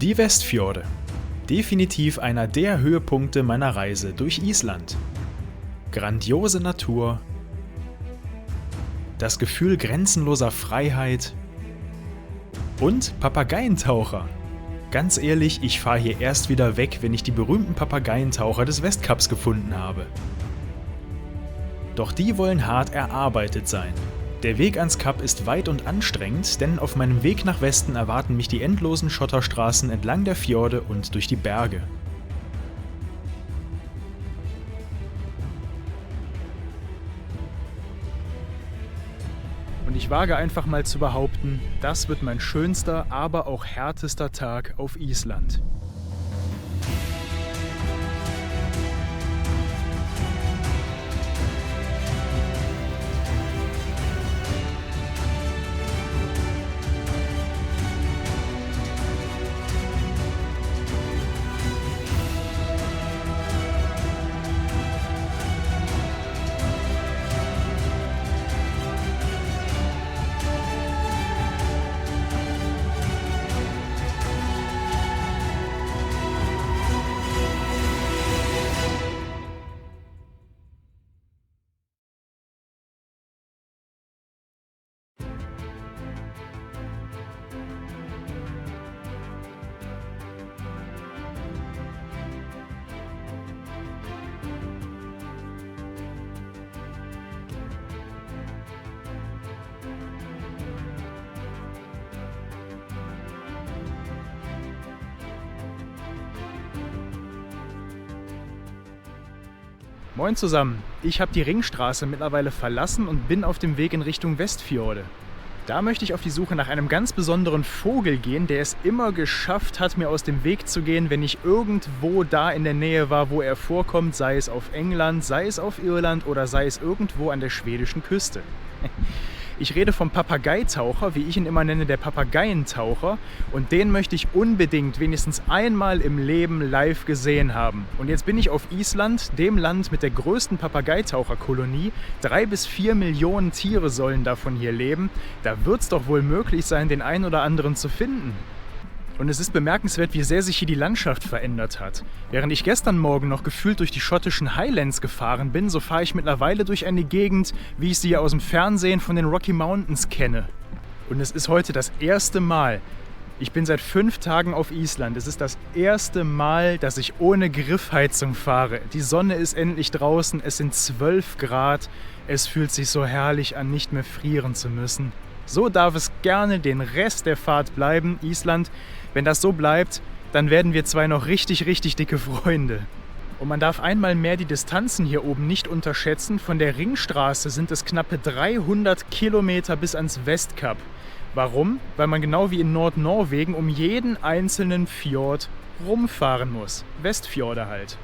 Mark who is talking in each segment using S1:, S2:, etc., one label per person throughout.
S1: Die Westfjorde. Definitiv einer der Höhepunkte meiner Reise durch Island. Grandiose Natur, das Gefühl grenzenloser Freiheit und Papageientaucher. Ganz ehrlich, ich fahre hier erst wieder weg, wenn ich die berühmten Papageientaucher des Westkaps gefunden habe. Doch die wollen hart erarbeitet sein. Der Weg ans Kap ist weit und anstrengend, denn auf meinem Weg nach Westen erwarten mich die endlosen Schotterstraßen entlang der Fjorde und durch die Berge. Und ich wage einfach mal zu behaupten, das wird mein schönster, aber auch härtester Tag auf Island. Moin zusammen, ich habe die Ringstraße mittlerweile verlassen und bin auf dem Weg in Richtung Westfjorde. Da möchte ich auf die Suche nach einem ganz besonderen Vogel gehen, der es immer geschafft hat, mir aus dem Weg zu gehen, wenn ich irgendwo da in der Nähe war, wo er vorkommt, sei es auf England, sei es auf Irland oder sei es irgendwo an der schwedischen Küste. Ich rede vom Papageitaucher, wie ich ihn immer nenne, der Papageientaucher, und den möchte ich unbedingt wenigstens einmal im Leben live gesehen haben. Und jetzt bin ich auf Island, dem Land mit der größten Papageitaucherkolonie. 3 bis 4 Millionen Tiere sollen davon hier leben. Da wird es doch wohl möglich sein, den einen oder anderen zu finden. Und es ist bemerkenswert, wie sehr sich hier die Landschaft verändert hat. Während ich gestern Morgen noch gefühlt durch die schottischen Highlands gefahren bin, so fahre ich mittlerweile durch eine Gegend, wie ich sie ja aus dem Fernsehen von den Rocky Mountains kenne. Und es ist heute das erste Mal. Ich bin seit 5 Tagen auf Island. Es ist das erste Mal, dass ich ohne Griffheizung fahre. Die Sonne ist endlich draußen, es sind 12 Grad. Es fühlt sich so herrlich an, nicht mehr frieren zu müssen. So darf es gerne den Rest der Fahrt bleiben, Island. Wenn das so bleibt, dann werden wir zwei noch richtig dicke Freunde. Und man darf einmal mehr die Distanzen hier oben nicht unterschätzen. Von der Ringstraße sind es knappe 300 Kilometer bis ans Westkap. Warum? Weil man genau wie in Nordnorwegen um jeden einzelnen Fjord rumfahren muss. Westfjorde halt.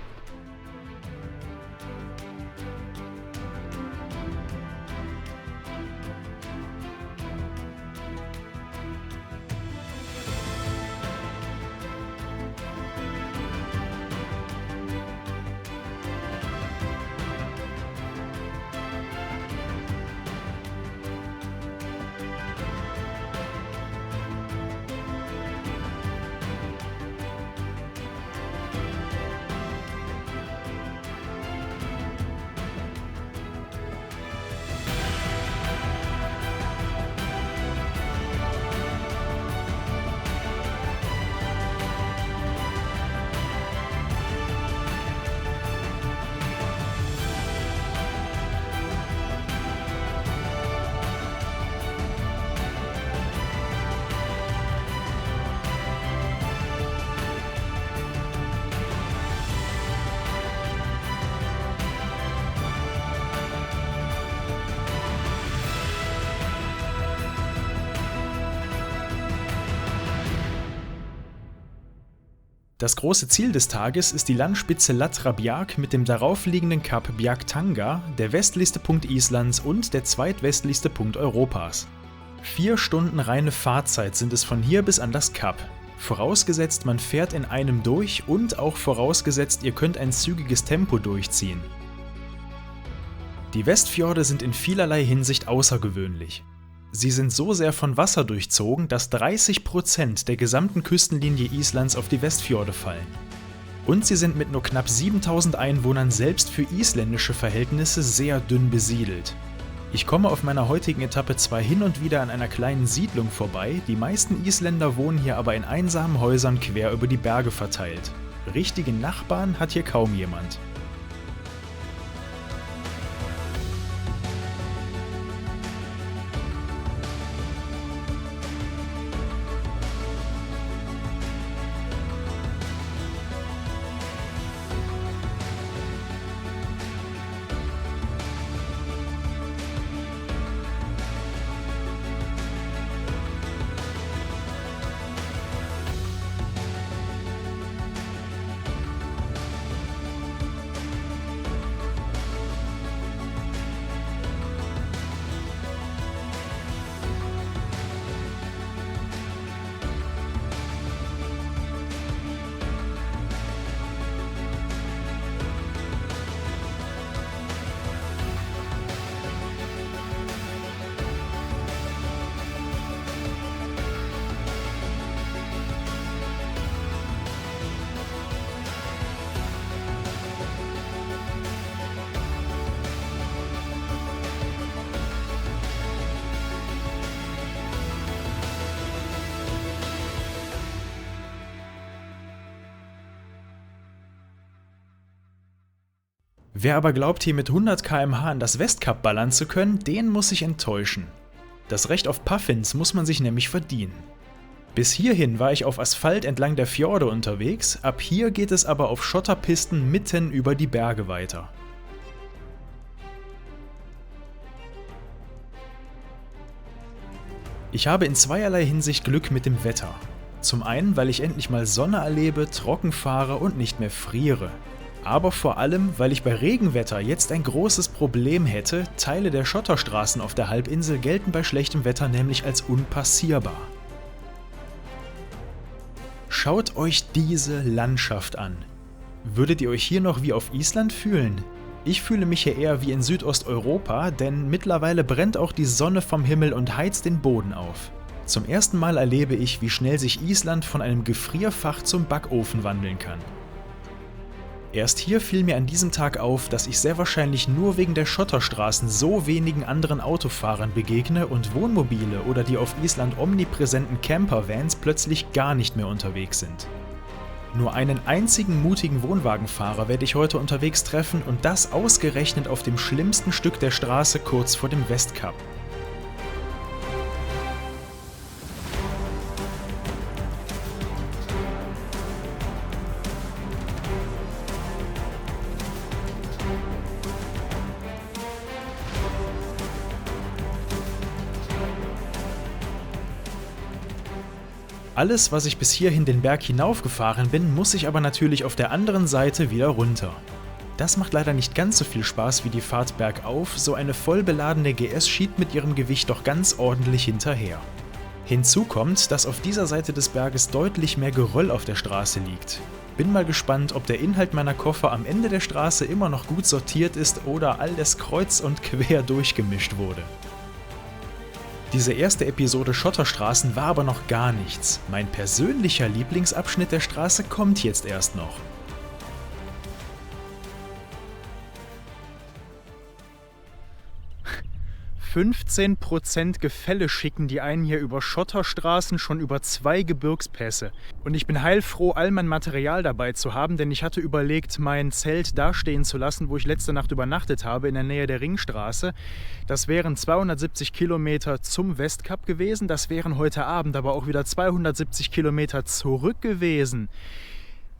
S1: Das große Ziel des Tages ist die Landspitze Lathrabjarg mit dem daraufliegenden Kap Bjargtanga, der westlichste Punkt Islands und der zweitwestlichste Punkt Europas. 4 Stunden reine Fahrzeit sind es von hier bis an das Kap. Vorausgesetzt, man fährt in einem durch und auch vorausgesetzt, ihr könnt ein zügiges Tempo durchziehen. Die Westfjorde sind in vielerlei Hinsicht außergewöhnlich. Sie sind so sehr von Wasser durchzogen, dass 30% der gesamten Küstenlinie Islands auf die Westfjorde fallen. Und sie sind mit nur knapp 7000 Einwohnern selbst für isländische Verhältnisse sehr dünn besiedelt. Ich komme auf meiner heutigen Etappe zwar hin und wieder an einer kleinen Siedlung vorbei, die meisten Isländer wohnen hier aber in einsamen Häusern quer über die Berge verteilt. Richtige Nachbarn hat hier kaum jemand. Wer aber glaubt, hier mit 100 km/h an das Westkap ballern zu können, den muss ich enttäuschen. Das Recht auf Puffins muss man sich nämlich verdienen. Bis hierhin war ich auf Asphalt entlang der Fjorde unterwegs, ab hier geht es aber auf Schotterpisten mitten über die Berge weiter. Ich habe in zweierlei Hinsicht Glück mit dem Wetter. Zum einen, weil ich endlich mal Sonne erlebe, trocken fahre und nicht mehr friere. Aber vor allem, weil ich bei Regenwetter jetzt ein großes Problem hätte, Teile der Schotterstraßen auf der Halbinsel gelten bei schlechtem Wetter nämlich als unpassierbar. Schaut euch diese Landschaft an. Würdet ihr euch hier noch wie auf Island fühlen? Ich fühle mich hier eher wie in Südosteuropa, denn mittlerweile brennt auch die Sonne vom Himmel und heizt den Boden auf. Zum ersten Mal erlebe ich, wie schnell sich Island von einem Gefrierfach zum Backofen wandeln kann. Erst hier fiel mir an diesem Tag auf, dass ich sehr wahrscheinlich nur wegen der Schotterstraßen so wenigen anderen Autofahrern begegne und Wohnmobile oder die auf Island omnipräsenten Campervans plötzlich gar nicht mehr unterwegs sind. Nur einen einzigen mutigen Wohnwagenfahrer werde ich heute unterwegs treffen und das ausgerechnet auf dem schlimmsten Stück der Straße kurz vor dem Westkap. Alles, was ich bis hierhin den Berg hinaufgefahren bin, muss ich aber natürlich auf der anderen Seite wieder runter. Das macht leider nicht ganz so viel Spaß wie die Fahrt bergauf, so eine voll beladene GS schiebt mit ihrem Gewicht doch ganz ordentlich hinterher. Hinzu kommt, dass auf dieser Seite des Berges deutlich mehr Geröll auf der Straße liegt. Bin mal gespannt, ob der Inhalt meiner Koffer am Ende der Straße immer noch gut sortiert ist oder alles kreuz und quer durchgemischt wurde. Diese erste Episode Schotterstraßen war aber noch gar nichts. Mein persönlicher Lieblingsabschnitt der Straße kommt jetzt erst noch. 15% Gefälle schicken die einen hier über Schotterstraßen schon über 2 Gebirgspässe. Und ich bin heilfroh, all mein Material dabei zu haben, denn ich hatte überlegt, mein Zelt dastehen zu lassen, wo ich letzte Nacht übernachtet habe, in der Nähe der Ringstraße. Das wären 270 Kilometer zum Westkap gewesen, das wären heute Abend aber auch wieder 270 Kilometer zurück gewesen.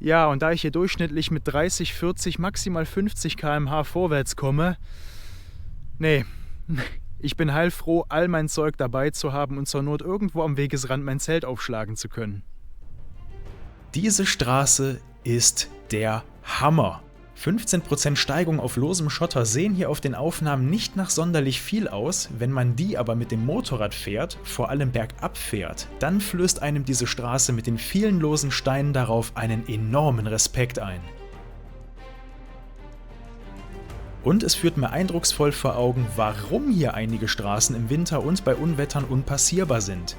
S1: Ja, und da ich hier durchschnittlich mit 30, 40, maximal 50 km/h vorwärts komme, nee, ich bin heilfroh, all mein Zeug dabei zu haben und zur Not irgendwo am Wegesrand mein Zelt aufschlagen zu können. Diese Straße ist der Hammer. 15% Steigung auf losem Schotter sehen hier auf den Aufnahmen nicht nach sonderlich viel aus, wenn man die aber mit dem Motorrad fährt, vor allem bergab fährt, dann flößt einem diese Straße mit den vielen losen Steinen darauf einen enormen Respekt ein. Und es führt mir eindrucksvoll vor Augen, warum hier einige Straßen im Winter und bei Unwettern unpassierbar sind.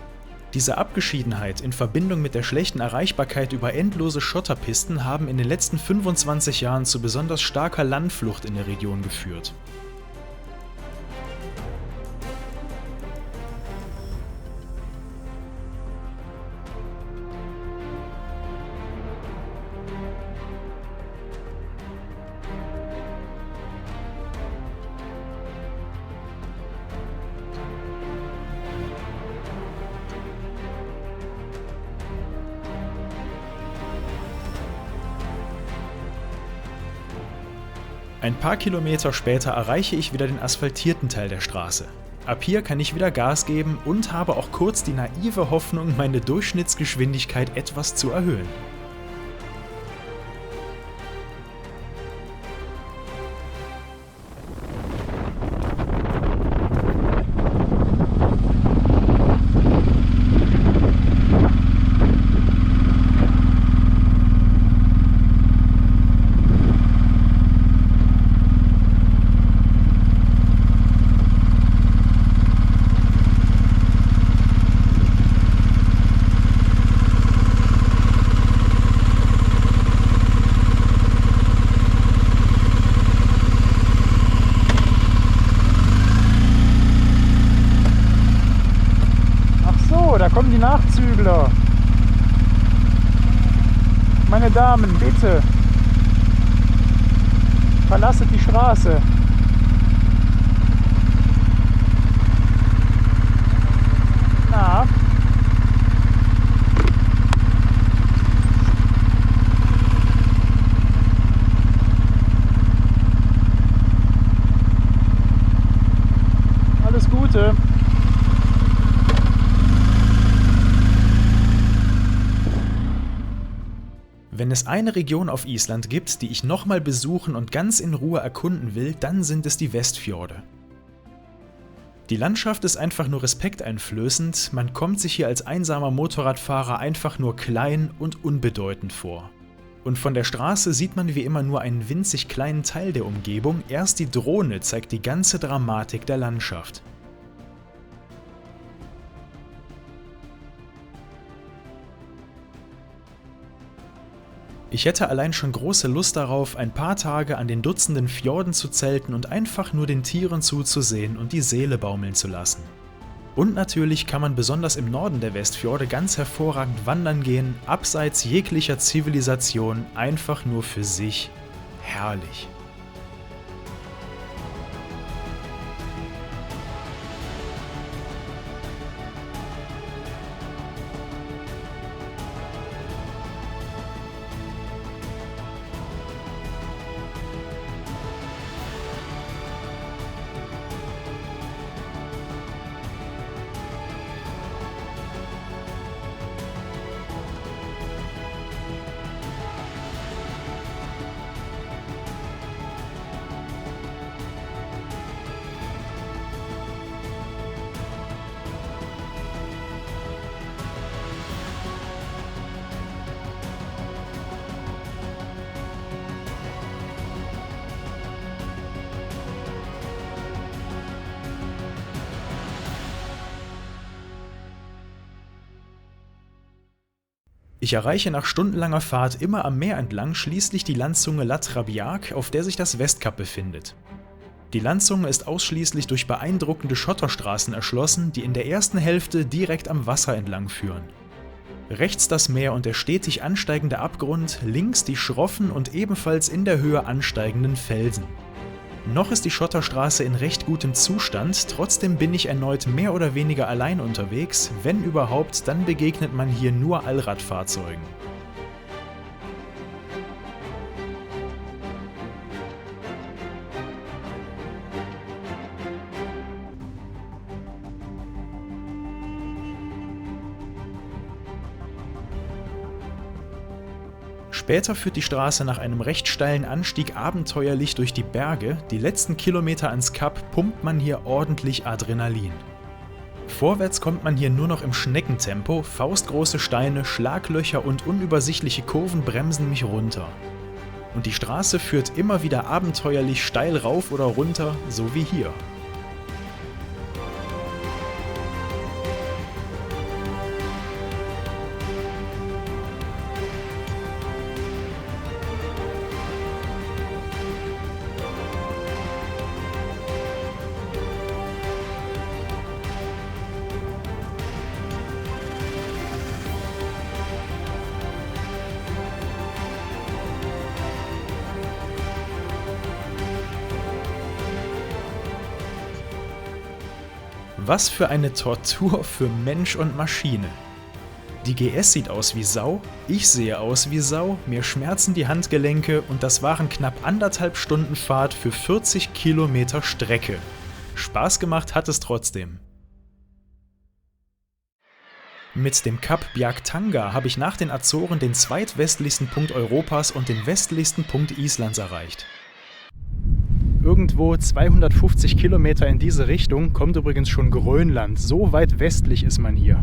S1: Diese Abgeschiedenheit in Verbindung mit der schlechten Erreichbarkeit über endlose Schotterpisten haben in den letzten 25 Jahren zu besonders starker Landflucht in der Region geführt. Ein paar Kilometer später erreiche ich wieder den asphaltierten Teil der Straße. Ab hier kann ich wieder Gas geben und habe auch kurz die naive Hoffnung, meine Durchschnittsgeschwindigkeit etwas zu erhöhen. Da kommen die Nachzügler. Meine Damen, bitte. Verlasset die Straße. Na? Alles Gute. Wenn es eine Region auf Island gibt, die ich nochmal besuchen und ganz in Ruhe erkunden will, dann sind es die Westfjorde. Die Landschaft ist einfach nur respekteinflößend, man kommt sich hier als einsamer Motorradfahrer einfach nur klein und unbedeutend vor. Und von der Straße sieht man wie immer nur einen winzig kleinen Teil der Umgebung, erst die Drohne zeigt die ganze Dramatik der Landschaft. Ich hätte allein schon große Lust darauf, ein paar Tage an den Dutzenden Fjorden zu zelten und einfach nur den Tieren zuzusehen und die Seele baumeln zu lassen. Und natürlich kann man besonders im Norden der Westfjorde ganz hervorragend wandern gehen, abseits jeglicher Zivilisation, einfach nur für sich. Herrlich. Ich erreiche nach stundenlanger Fahrt immer am Meer entlang schließlich die Landzunge Lattrabiak, auf der sich das Westkap befindet. Die Landzunge ist ausschließlich durch beeindruckende Schotterstraßen erschlossen, die in der ersten Hälfte direkt am Wasser entlang führen. Rechts das Meer und der stetig ansteigende Abgrund, links die schroffen und ebenfalls in der Höhe ansteigenden Felsen. Noch ist die Schotterstraße in recht gutem Zustand, trotzdem bin ich erneut mehr oder weniger allein unterwegs, wenn überhaupt, dann begegnet man hier nur Allradfahrzeugen. Später führt die Straße nach einem recht steilen Anstieg abenteuerlich durch die Berge, die letzten Kilometer ans Kap pumpt man hier ordentlich Adrenalin. Vorwärts kommt man hier nur noch im Schneckentempo, faustgroße Steine, Schlaglöcher und unübersichtliche Kurven bremsen mich runter. Und die Straße führt immer wieder abenteuerlich steil rauf oder runter, so wie hier. Was für eine Tortur für Mensch und Maschine. Die GS sieht aus wie Sau, ich sehe aus wie Sau, mir schmerzen die Handgelenke und das waren knapp 1,5 Stunden Fahrt für 40 Kilometer Strecke. Spaß gemacht hat es trotzdem. Mit dem Kap Bjargtanga habe ich nach den Azoren den zweitwestlichsten Punkt Europas und den westlichsten Punkt Islands erreicht. Irgendwo 250 Kilometer in diese Richtung kommt übrigens schon Grönland. So weit westlich ist man hier.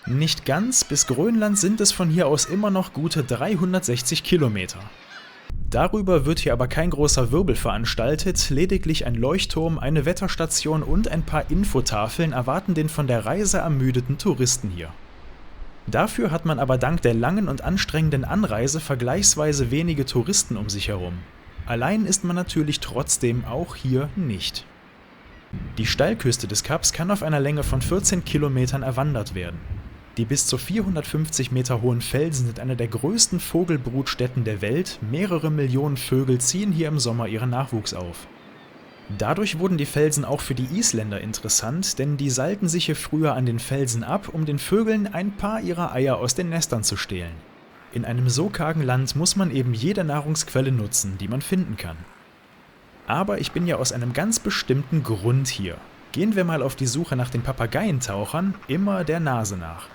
S1: Nicht ganz, bis Grönland sind es von hier aus immer noch gute 360 Kilometer. Darüber wird hier aber kein großer Wirbel veranstaltet, lediglich ein Leuchtturm, eine Wetterstation und ein paar Infotafeln erwarten den von der Reise ermüdeten Touristen hier. Dafür hat man aber dank der langen und anstrengenden Anreise vergleichsweise wenige Touristen um sich herum. Allein ist man natürlich trotzdem auch hier nicht. Die Steilküste des Kaps kann auf einer Länge von 14 Kilometern erwandert werden. Die bis zu 450 Meter hohen Felsen sind eine der größten Vogelbrutstätten der Welt, mehrere Millionen Vögel ziehen hier im Sommer ihren Nachwuchs auf. Dadurch wurden die Felsen auch für die Isländer interessant, denn die seilten sich hier früher an den Felsen ab, um den Vögeln ein paar ihrer Eier aus den Nestern zu stehlen. In einem so kargen Land muss man eben jede Nahrungsquelle nutzen, die man finden kann. Aber ich bin ja aus einem ganz bestimmten Grund hier. Gehen wir mal auf die Suche nach den Papageientauchern, immer der Nase nach.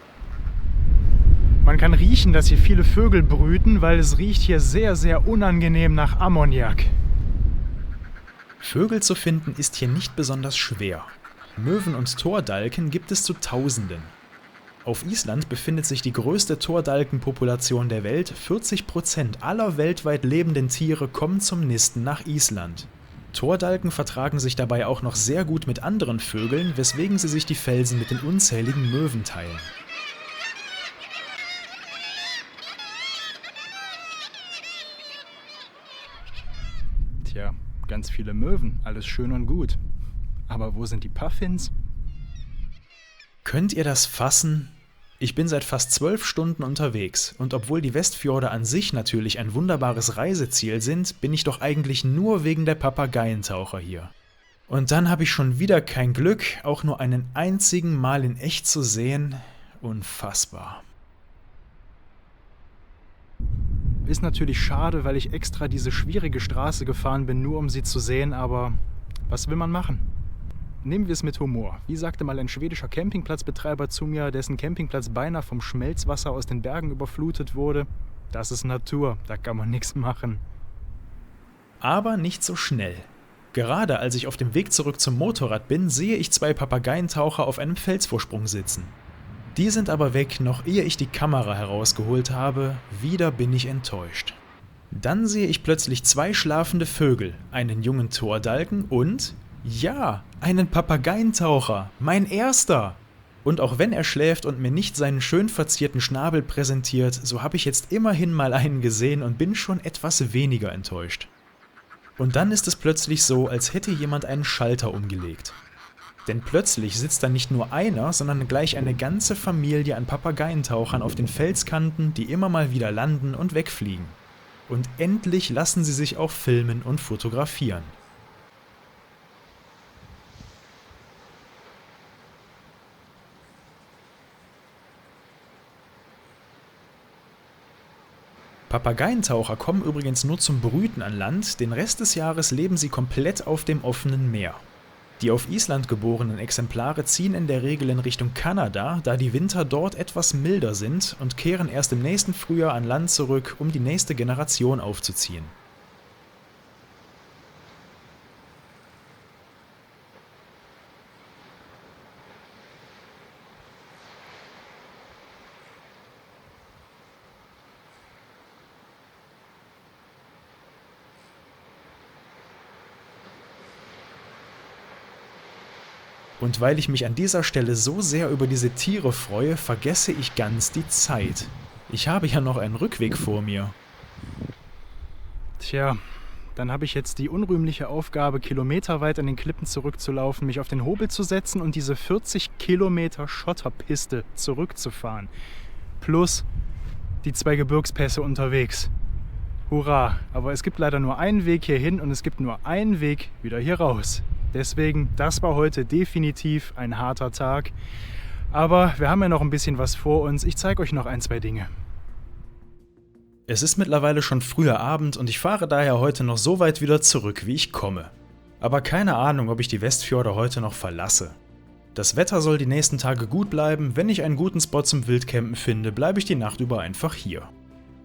S1: Man kann riechen, dass hier viele Vögel brüten, weil es riecht hier sehr, sehr unangenehm nach Ammoniak. Vögel zu finden ist hier nicht besonders schwer. Möwen und Tordalken gibt es zu Tausenden. Auf Island befindet sich die größte Tordalkenpopulation der Welt. 40% aller weltweit lebenden Tiere kommen zum Nisten nach Island. Tordalken vertragen sich dabei auch noch sehr gut mit anderen Vögeln, weswegen sie sich die Felsen mit den unzähligen Möwen teilen. Tja, ganz viele Möwen, alles schön und gut. Aber wo sind die Puffins? Könnt ihr das fassen? Ich bin seit fast 12 Stunden unterwegs und obwohl die Westfjorde an sich natürlich ein wunderbares Reiseziel sind, bin ich doch eigentlich nur wegen der Papageientaucher hier. Und dann habe ich schon wieder kein Glück, auch nur einen einzigen Mal in echt zu sehen. Unfassbar. Ist natürlich schade, weil ich extra diese schwierige Straße gefahren bin, nur um sie zu sehen, aber was will man machen? Nehmen wir es mit Humor. Wie sagte mal ein schwedischer Campingplatzbetreiber zu mir, dessen Campingplatz beinahe vom Schmelzwasser aus den Bergen überflutet wurde? Das ist Natur, da kann man nichts machen. Aber nicht so schnell. Gerade als ich auf dem Weg zurück zum Motorrad bin, sehe ich 2 Papageientaucher auf einem Felsvorsprung sitzen. Die sind aber weg, noch ehe ich die Kamera herausgeholt habe. Wieder bin ich enttäuscht. Dann sehe ich plötzlich 2 schlafende Vögel, einen jungen Tordalken und... ja, einen Papageientaucher, mein erster! Und auch wenn er schläft und mir nicht seinen schön verzierten Schnabel präsentiert, so habe ich jetzt immerhin mal einen gesehen und bin schon etwas weniger enttäuscht. Und dann ist es plötzlich so, als hätte jemand einen Schalter umgelegt. Denn plötzlich sitzt da nicht nur einer, sondern gleich eine ganze Familie an Papageientauchern auf den Felskanten, die immer mal wieder landen und wegfliegen. Und endlich lassen sie sich auch filmen und fotografieren. Papageientaucher kommen übrigens nur zum Brüten an Land, den Rest des Jahres leben sie komplett auf dem offenen Meer. Die auf Island geborenen Exemplare ziehen in der Regel in Richtung Kanada, da die Winter dort etwas milder sind und kehren erst im nächsten Frühjahr an Land zurück, um die nächste Generation aufzuziehen. Und weil ich mich an dieser Stelle so sehr über diese Tiere freue, vergesse ich ganz die Zeit. Ich habe ja noch einen Rückweg vor mir. Tja, dann habe ich jetzt die unrühmliche Aufgabe, kilometerweit an den Klippen zurückzulaufen, mich auf den Hobel zu setzen und diese 40 Kilometer Schotterpiste zurückzufahren. Plus die 2 Gebirgspässe unterwegs. Hurra! Aber es gibt leider nur einen Weg hier hin und es gibt nur einen Weg wieder hier raus. Deswegen, das war heute definitiv ein harter Tag. Aber wir haben ja noch ein bisschen was vor uns. Ich zeige euch noch 1, 2 Dinge. Es ist mittlerweile schon früher Abend und ich fahre daher heute noch so weit wieder zurück, wie ich komme. Aber keine Ahnung, ob ich die Westfjorde heute noch verlasse. Das Wetter soll die nächsten Tage gut bleiben. Wenn ich einen guten Spot zum Wildcampen finde, bleibe ich die Nacht über einfach hier.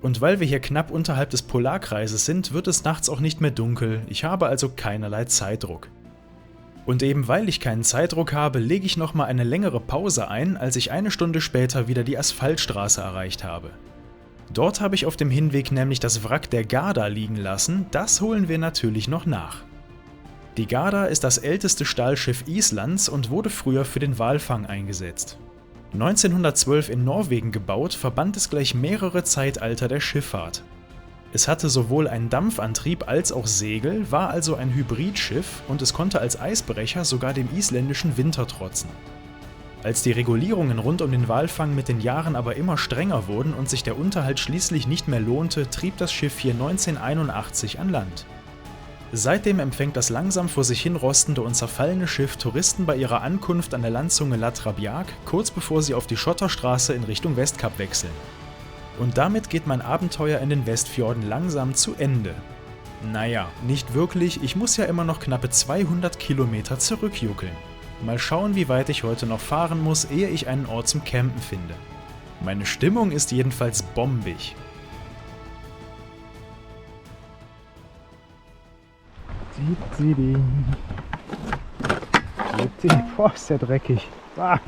S1: Und weil wir hier knapp unterhalb des Polarkreises sind, wird es nachts auch nicht mehr dunkel. Ich habe also keinerlei Zeitdruck. Und eben weil ich keinen Zeitdruck habe, lege ich nochmal eine längere Pause ein, als ich eine Stunde später wieder die Asphaltstraße erreicht habe. Dort habe ich auf dem Hinweg nämlich das Wrack der Garda liegen lassen, das holen wir natürlich noch nach. Die Garda ist das älteste Stahlschiff Islands und wurde früher für den Walfang eingesetzt. 1912 in Norwegen gebaut, verband es gleich mehrere Zeitalter der Schifffahrt. Es hatte sowohl einen Dampfantrieb als auch Segel, war also ein Hybridschiff und es konnte als Eisbrecher sogar dem isländischen Winter trotzen. Als die Regulierungen rund um den Walfang mit den Jahren aber immer strenger wurden und sich der Unterhalt schließlich nicht mehr lohnte, trieb das Schiff hier 1981 an Land. Seitdem empfängt das langsam vor sich hin rostende und zerfallene Schiff Touristen bei ihrer Ankunft an der Landzunge Latrabjarg, kurz bevor sie auf die Schotterstraße in Richtung Westkap wechseln. Und damit geht mein Abenteuer in den Westfjorden langsam zu Ende. Naja, nicht wirklich, ich muss ja immer noch knappe 200 Kilometer zurückjuckeln. Mal schauen, wie weit ich heute noch fahren muss, ehe ich einen Ort zum Campen finde. Meine Stimmung ist jedenfalls bombig. Boah, ist der dreckig. Ah.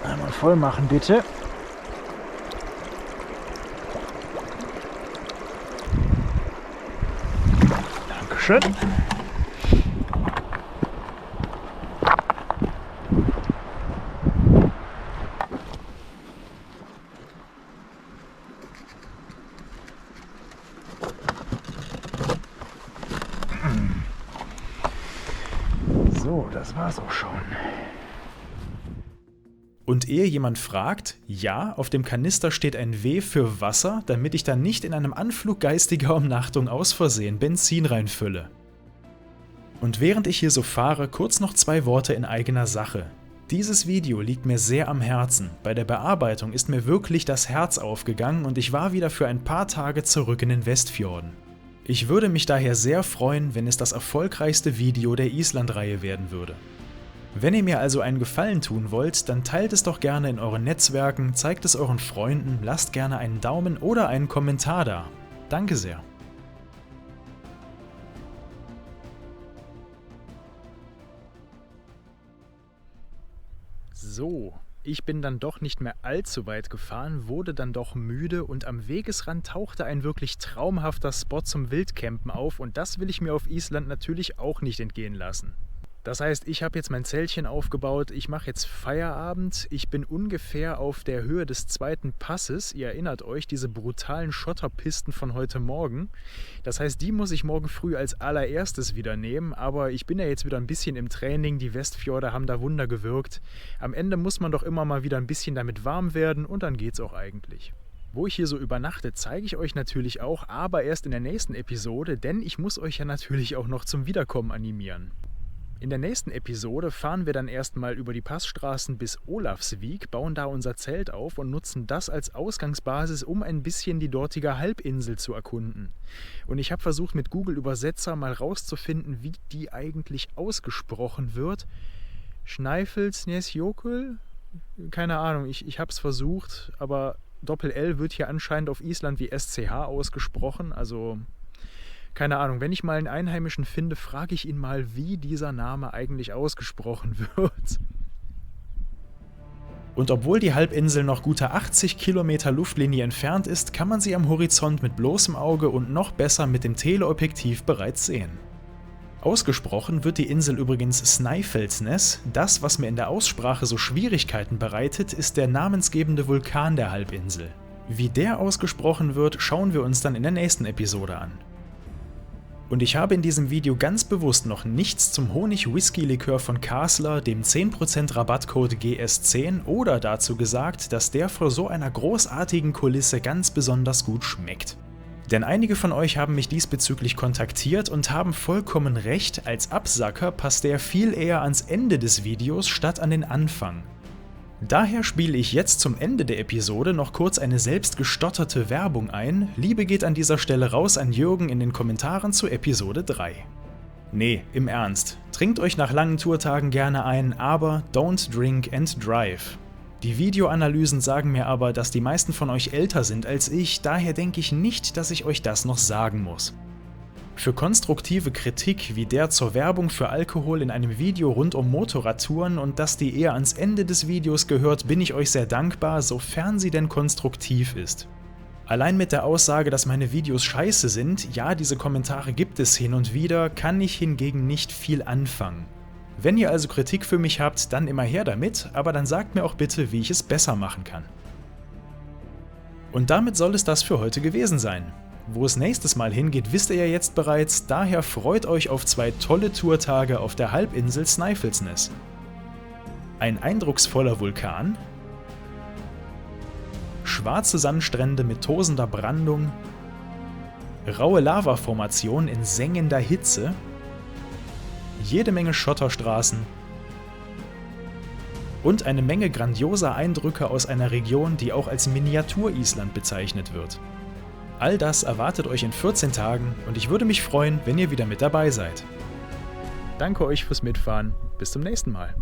S1: Einmal voll machen, bitte. Dankeschön. So, das war's auch schon. Und ehe jemand fragt, ja, auf dem Kanister steht ein W für Wasser, damit ich dann nicht in einem Anflug geistiger Umnachtung aus Versehen Benzin reinfülle. Und während ich hier so fahre, kurz noch 2 Worte in eigener Sache. Dieses Video liegt mir sehr am Herzen. Bei der Bearbeitung ist mir wirklich das Herz aufgegangen und ich war wieder für ein paar Tage zurück in den Westfjorden. Ich würde mich daher sehr freuen, wenn es das erfolgreichste Video der Island-Reihe werden würde. Wenn ihr mir also einen Gefallen tun wollt, dann teilt es doch gerne in euren Netzwerken, zeigt es euren Freunden, lasst gerne einen Daumen oder einen Kommentar da. Danke sehr. So, ich bin dann doch nicht mehr allzu weit gefahren, wurde dann doch müde und am Wegesrand tauchte ein wirklich traumhafter Spot zum Wildcampen auf und das will ich mir auf Island natürlich auch nicht entgehen lassen. Das heißt, ich habe jetzt mein Zeltchen aufgebaut, ich mache jetzt Feierabend, ich bin ungefähr auf der Höhe des 2. Passes, ihr erinnert euch, diese brutalen Schotterpisten von heute Morgen. Das heißt, die muss ich morgen früh als allererstes wieder nehmen, aber ich bin ja jetzt wieder ein bisschen im Training, die Westfjorde haben da Wunder gewirkt. Am Ende muss man doch immer mal wieder ein bisschen damit warm werden und dann geht's auch eigentlich. Wo ich hier so übernachte, zeige ich euch natürlich auch, aber erst in der nächsten Episode, denn ich muss euch ja natürlich auch noch zum Wiederkommen animieren. In der nächsten Episode fahren wir dann erstmal über die Passstraßen bis Olavsvik, bauen da unser Zelt auf und nutzen das als Ausgangsbasis, um ein bisschen die dortige Halbinsel zu erkunden. Und ich habe versucht mit Google Übersetzer mal rauszufinden, wie die eigentlich ausgesprochen wird. Snæfellsnesjökull? Keine Ahnung, ich habe es versucht, aber Doppel-L wird hier anscheinend auf Island wie SCH ausgesprochen, also... Keine Ahnung, wenn ich mal einen Einheimischen finde, frage ich ihn mal, wie dieser Name eigentlich ausgesprochen wird. Und obwohl die Halbinsel noch gute 80 Kilometer Luftlinie entfernt ist, kann man sie am Horizont mit bloßem Auge und noch besser mit dem Teleobjektiv bereits sehen. Ausgesprochen wird die Insel übrigens Snæfellsnes. Das, was mir in der Aussprache so Schwierigkeiten bereitet, ist der namensgebende Vulkan der Halbinsel. Wie der ausgesprochen wird, schauen wir uns dann in der nächsten Episode an. Und ich habe in diesem Video ganz bewusst noch nichts zum Honig-Whisky-Likör von Kassler, dem 10% Rabattcode GS10, oder dazu gesagt, dass der vor so einer großartigen Kulisse ganz besonders gut schmeckt. Denn einige von euch haben mich diesbezüglich kontaktiert und haben vollkommen recht, als Absacker passt der viel eher ans Ende des Videos statt an den Anfang. Daher spiele ich jetzt zum Ende der Episode noch kurz eine selbst gestotterte Werbung ein. Liebe geht an dieser Stelle raus an Jürgen in den Kommentaren zu Episode 3. Nee, im Ernst, trinkt euch nach langen Tourtagen gerne ein, aber don't drink and drive. Die Videoanalysen sagen mir aber, dass die meisten von euch älter sind als ich, daher denke ich nicht, dass ich euch das noch sagen muss. Für konstruktive Kritik wie der zur Werbung für Alkohol in einem Video rund um Motorradtouren und dass die eher ans Ende des Videos gehört, bin ich euch sehr dankbar, sofern sie denn konstruktiv ist. Allein mit der Aussage, dass meine Videos scheiße sind, ja, diese Kommentare gibt es hin und wieder, kann ich hingegen nicht viel anfangen. Wenn ihr also Kritik für mich habt, dann immer her damit, aber dann sagt mir auch bitte, wie ich es besser machen kann. Und damit soll es das für heute gewesen sein. Wo es nächstes Mal hingeht, wisst ihr ja jetzt bereits, daher freut euch auf 2 tolle Tourtage auf der Halbinsel Snæfellsnes. Ein eindrucksvoller Vulkan, schwarze Sandstrände mit tosender Brandung, raue Lavaformationen in sengender Hitze, jede Menge Schotterstraßen und eine Menge grandioser Eindrücke aus einer Region, die auch als Miniatur-Island bezeichnet wird. All das erwartet euch in 14 Tagen und ich würde mich freuen, wenn ihr wieder mit dabei seid. Danke euch fürs Mitfahren, bis zum nächsten Mal.